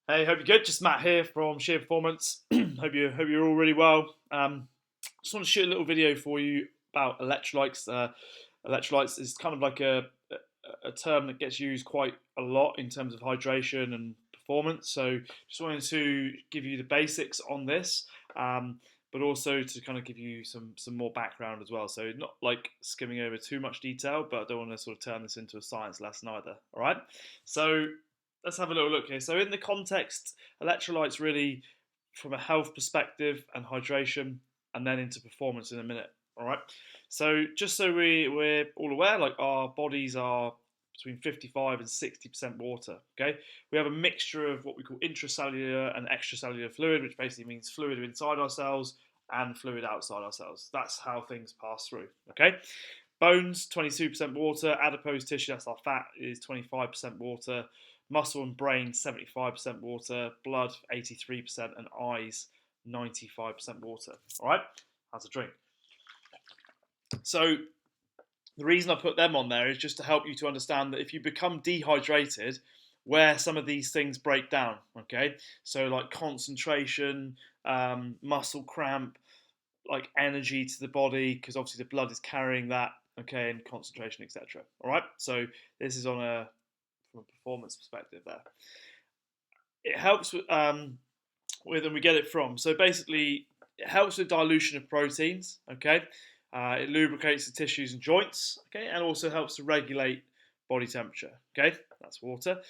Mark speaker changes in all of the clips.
Speaker 1: Hey, hope you're good. Just Matt here from Sheer Performance. hope you're all really well. Just want to shoot a little video for you about electrolytes. Electrolytes is kind of like a term that gets used quite a lot in terms of hydration and performance. So just wanted to give you the basics on this, but also to kind of give you some more background as well. So not like skimming over too much detail, but I don't want to sort of turn this into a science lesson either. All right. So let's have a little look here. So in the context, electrolytes really from a health perspective and hydration, and then into performance in a minute. All right. So just so we're all aware, like our bodies are between 55 and 60% water. Okay. We have a mixture of what we call intracellular and extracellular fluid, which basically means fluid inside our cells and fluid outside our cells. That's how things pass through. Okay. Bones, 22% water. Adipose tissue, that's our fat, is 25% water. Muscle and brain, 75% water. Blood, 83%. And eyes, 95% water. All right? That's a drink. So the reason I put them on there is just to help you to understand that if you become dehydrated, where some of these things break down, okay? So like concentration, muscle cramp, like energy to the body, because obviously the blood is carrying that, okay, and concentration, etc. All right, so this is on a from a performance perspective there. It helps with and we get it from. So basically, it helps with dilution of proteins. Okay, it lubricates the tissues and joints. Okay, and also helps to regulate body temperature. Okay, that's water.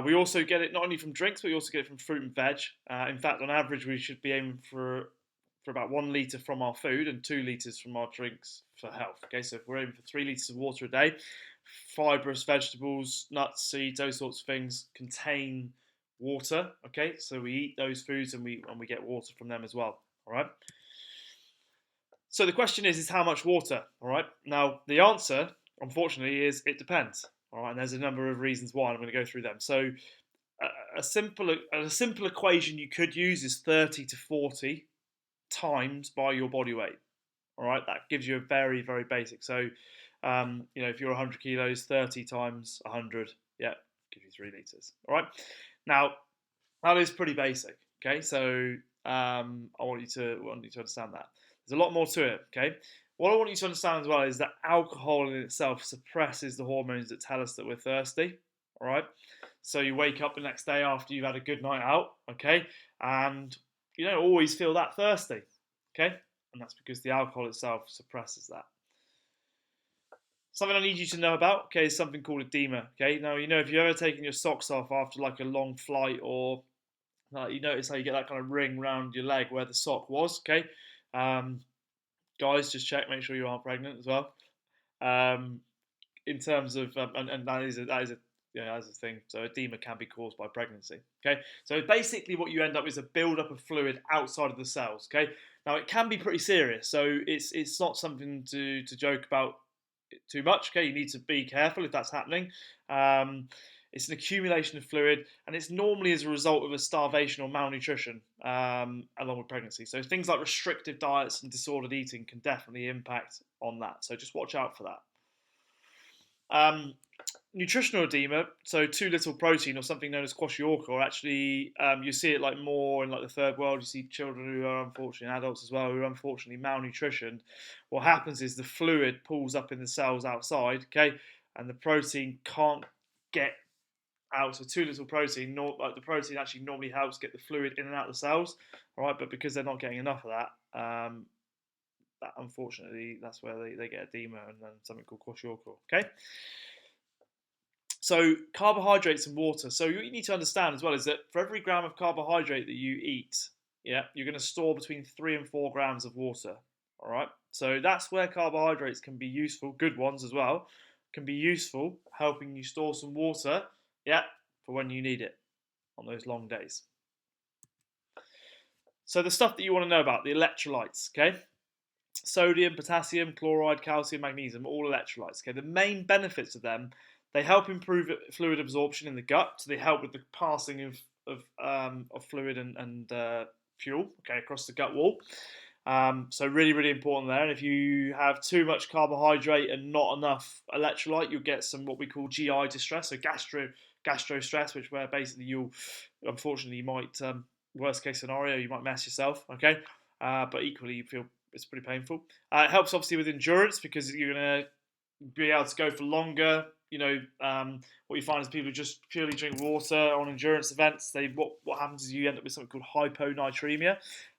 Speaker 1: We also get it not only from drinks, but we also get it from fruit and veg. In fact, on average, we should be aiming for about 1 litre from our food and 2 litres from our drinks for health. Okay, so if we're aiming for 3 litres of water a day, fibrous vegetables, nuts, seeds, those sorts of things contain water. Okay, so we eat those foods and we get water from them as well. All right. So the question is how much water? All right. Now the answer, unfortunately, is it depends. All right, and there's a number of reasons why. I'm going to go through them. So a simple equation you could use is 30 to 40 times by your body weight. All right, that gives you a very, very basic. So, if you're 100 kilos, 30 times 100, yeah, gives you 3 liters. All right. Now, that is pretty basic. Okay, so I want you to understand that. There's a lot more to it. Okay, what I want you to understand as well is that alcohol in itself suppresses the hormones that tell us that we're thirsty. All right, so you wake up the next day after you've had a good night out. Okay, and you don't always feel that thirsty. Okay, and that's because the alcohol itself suppresses that. Something I need you to know about, okay, is something called edema. Okay, now if you've ever taken your socks off after like a long flight, or you notice how you get that kind of ring around your leg where the sock was. Okay, um, guys, just check, make sure you aren't pregnant as well. Um, in terms of and that is a that's a thing. So edema can be caused by pregnancy. Okay, so basically what you end up is a buildup of fluid outside of the cells. Okay, now it can be pretty serious, so it's not something to joke about too much. Okay, you need to be careful if that's happening. It's an accumulation of fluid, and it's normally as a result of a starvation or malnutrition, along with pregnancy. So things like restrictive diets and disordered eating can definitely impact on that. So just watch out for that. Nutritional edema, so too little protein or something known as kwashiorkor, actually you see it like more in like the third world. You see children who are unfortunately, adults as well, who are unfortunately malnutritioned. What happens is the fluid pulls up in the cells outside, okay, and the protein can't get out. So too little protein, like the protein actually normally helps get the fluid in and out of the cells, all right, but because they're not getting enough of that, that unfortunately that's where they get edema and then something called kwashiorkor, okay. So carbohydrates and water. So what you need to understand as well is that for every gram of carbohydrate that you eat, yeah, you're going to store between 3 and 4 grams of water. All right. So that's where carbohydrates can be useful. Good ones as well can be useful, helping you store some water. Yeah, for when you need it on those long days. So the stuff that you want to know about, the electrolytes. Okay. Sodium, potassium, chloride, calcium, magnesium, all electrolytes. Okay, the main benefits of them, they help improve fluid absorption in the gut, so they help with the passing of fluid and fuel, okay, across the gut wall. So really, really important there. And if you have too much carbohydrate and not enough electrolyte, you'll get some what we call GI distress, so gastro stress, which where basically unfortunately, you might worst case scenario, you might mess yourself. Okay, but equally, you feel it's pretty painful. It helps obviously with endurance because you're gonna be able to go for longer. What you find is people who just purely drink water on endurance events. What happens is you end up with something called hyponatremia.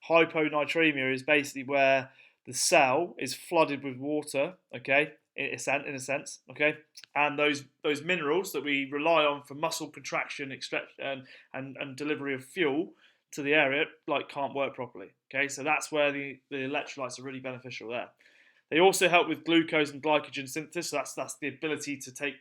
Speaker 1: Hyponatremia is basically where the cell is flooded with water. Okay, in a sense. Okay, and those minerals that we rely on for muscle contraction, extraction, and delivery of fuel to the area can't work properly. Okay, so that's where the electrolytes are really beneficial there. They also help with glucose and glycogen synthesis. So that's the ability to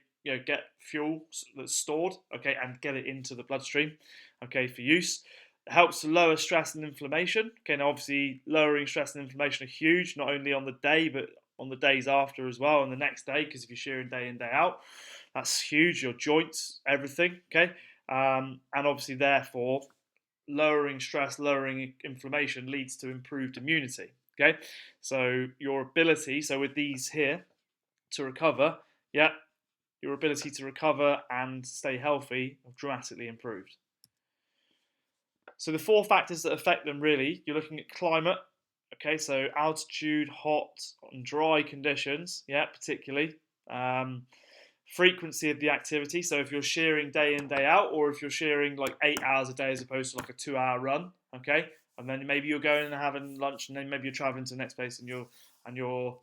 Speaker 1: get fuel that's stored, okay, and get it into the bloodstream, okay, for use. It helps to lower stress and inflammation. Okay, now obviously lowering stress and inflammation are huge, not only on the day but on the days after as well, and the next day, because if you're shearing day in day out, that's huge. Your joints, everything, okay, and obviously therefore lowering stress, lowering inflammation leads to improved immunity. Okay, so your ability, so with these here, to recover, yeah, your ability to recover and stay healthy have dramatically improved. So the 4 factors that affect them really, you're looking at climate, okay, so altitude, hot and dry conditions, yeah, particularly. Frequency of the activity, so if you're shearing day in, day out, or if you're shearing 8 hours a day as opposed to a 2-hour run, okay, and then maybe you're going and having lunch, and then maybe you're traveling to the next place and you're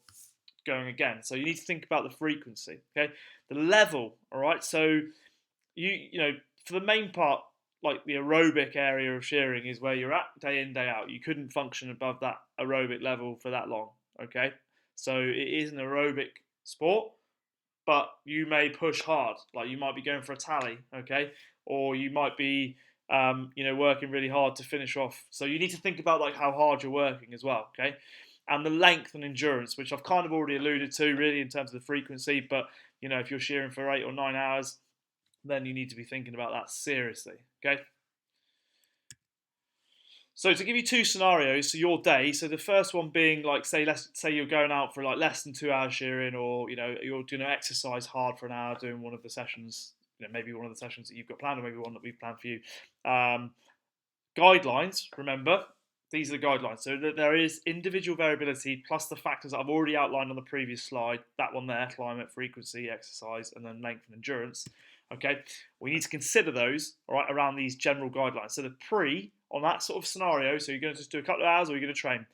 Speaker 1: going again. So you need to think about the frequency, okay, the level, all right. So you for the main part, the aerobic area of shearing is where you're at day in, day out. You couldn't function above that aerobic level for that long, okay. So it is an aerobic sport, but you may push hard. You might be going for a tally, okay, or you might be, working really hard to finish off. So you need to think about how hard you're working as well, okay, and the length and endurance, which I've kind of already alluded to, really in terms of the frequency. But if you're shearing for 8 or 9 hours, then you need to be thinking about that seriously, okay. So to give you 2 scenarios, so your day, so the first one being say you're going out for less than 2 hours shearing, or you're going to exercise hard for an hour doing one of the sessions, maybe one of the sessions that you've got planned, or maybe one that we've planned for you. Guidelines, remember, these are the guidelines. So that there is individual variability plus the factors that I've already outlined on the previous slide, that one there, climate, frequency, exercise, and then length and endurance. Okay, we need to consider those, all right, around these general guidelines. So the pre on that sort of scenario, so you're going to just do a couple of hours, or you're going to train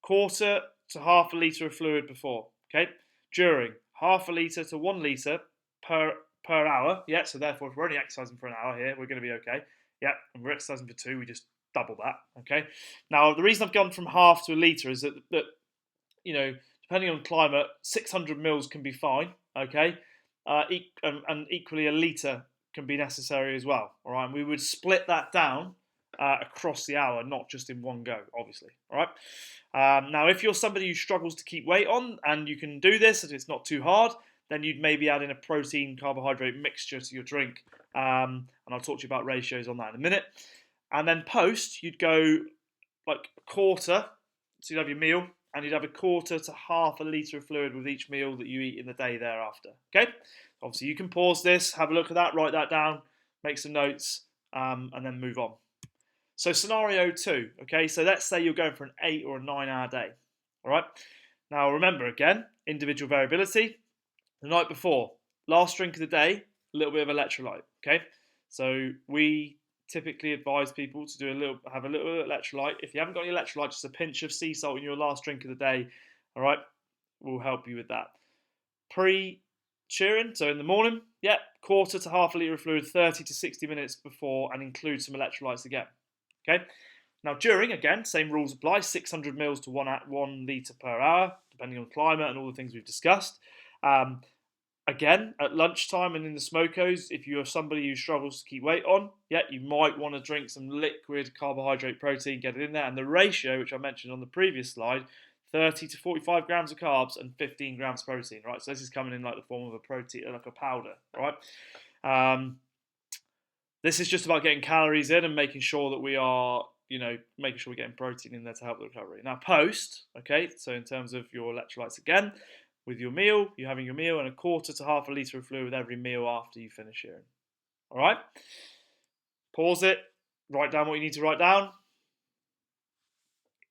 Speaker 1: 1/4 to 1/2 litre of fluid before. Okay, during 1/2 litre to 1 litre per hour. Yeah, so therefore, if we're only exercising for an hour here, we're going to be okay. Yeah, and we're exercising for 2, we just double that. Okay, now the reason I've gone from 1/2 to a litre is that depending on climate, 600 mils can be fine. Okay. And equally a litre can be necessary as well. All right, and we would split that down across the hour, not just in one go, obviously. All right. Now, if you're somebody who struggles to keep weight on, and you can do this, and it's not too hard, then you'd maybe add in a protein carbohydrate mixture to your drink, and I'll talk to you about ratios on that in a minute. And then post, you'd go 1/4, so you'd have your meal, and you'd have 1/4 to 1/2 litre of fluid with each meal that you eat in the day thereafter. Okay, obviously you can pause this, have a look at that, write that down, make some notes, and then move on. So scenario 2, okay, so let's say you're going for an 8 or a 9-hour day. All right, now remember again, individual variability. The night before, last drink of the day, a little bit of electrolyte. Okay, so we typically advise people to have a little electrolyte. If you haven't got any electrolyte, just a pinch of sea salt in your last drink of the day, all right, will help you with that. Pre-shearing, so in the morning, 1/4 to 1/2 litre of fluid, 30 to 60 minutes before, and include some electrolytes again. Okay, now during, again, same rules apply, 600 mils to 1 litre per hour, depending on climate and all the things we've discussed. Again, at lunchtime and in the smokos, if you're somebody who struggles to keep weight on, you might want to drink some liquid carbohydrate protein, get it in there. And the ratio, which I mentioned on the previous slide, 30 to 45 grams of carbs and 15 grams of protein, right? So this is coming in the form of a protein, like a powder, right? This is just about getting calories in and making sure that we are making sure we're getting protein in there to help the recovery. Now, post, okay, so in terms of your electrolytes again, with your meal, you're having your meal and a quarter to half a litre of fluid with every meal after you finish urine. All right? Pause it, write down what you need to write down.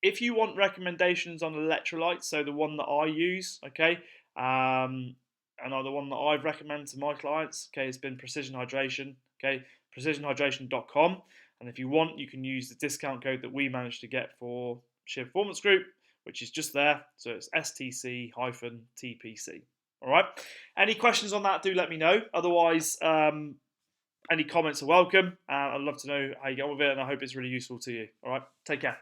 Speaker 1: If you want recommendations on electrolytes, so the one that I use, okay, and the one that I've recommended to my clients, okay, has been Precision Hydration, okay, precisionhydration.com. And if you want, you can use the discount code that we managed to get for Sheer Performance Group, which is just there. So it's STC-TPC. All right. Any questions on that, do let me know. Otherwise, any comments are welcome. I'd love to know how you get on with it, and I hope it's really useful to you. All right. Take care.